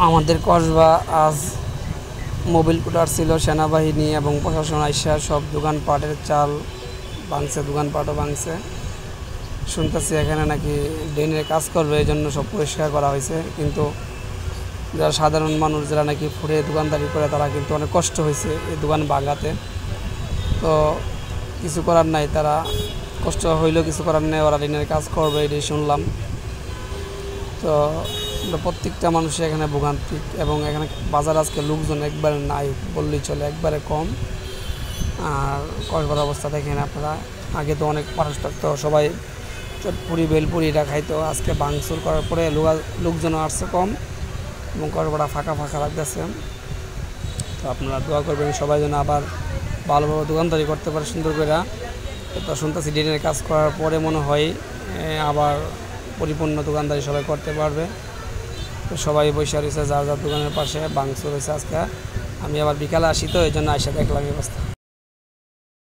আমাদের কসবা আজ Mobil cutter ছিল সেনাবাহিনী এবং প্রশাসন আইসা সব দোকানপাটের চাল ভাঙছে, দোকানপাটও ভাঙছে। শুনতেছি এখানে নাকি ড্রেনের কাজ করবে, এই জন্য সব পরিষ্কার করা হয়েছে। কিন্তু যারা সাধারণ মানুষ যারা নাকি ফুটে দোকানদারি করে তারা কিন্তু অনেক কষ্ট হয়েছে এই দোকান ভাঙাতে। তো কিছু করার নাই, তারা কষ্ট হইলেও কিছু করার নেই, ওরা ড্রেনের কাজ করবে এটাই শুনলাম। তো প্রত্যেকটা মানুষই এখানে ভোগান্তিক এবং এখানে বাজার আজকে লোকজন একবারে নাই বললেই চলে, একবারে কম। আর কসবার অবস্থা দেখেন আপনারা, আগে তো অনেক মানুষ থাকতো, সবাই চটপুরি বেলপুরি এটা খাইতো। আজকে ভাঙচুর করার পরে লোকজনও আসছে কম এবং কসবাটা ফাঁকা ফাঁকা লাগতেছে। তো আপনারা দোয়া করবেন সবাই যেন আবার ভালোভাবে দোকানদারি করতে পারে সুন্দর করে। তো শুনতেছি ড্রেনের কাজ করার পরে মনে হয় আবার পরিপূর্ণ দোকানদারি সবাই করতে পারবে। তো সবাই বসে রয়েছে যার যার দোকানের পাশে, ভাঙচুর হয়েছে আজকে। আমি আবার বিকালে আসি, তো এই জন্য আসে দেখলাম এই অবস্থা।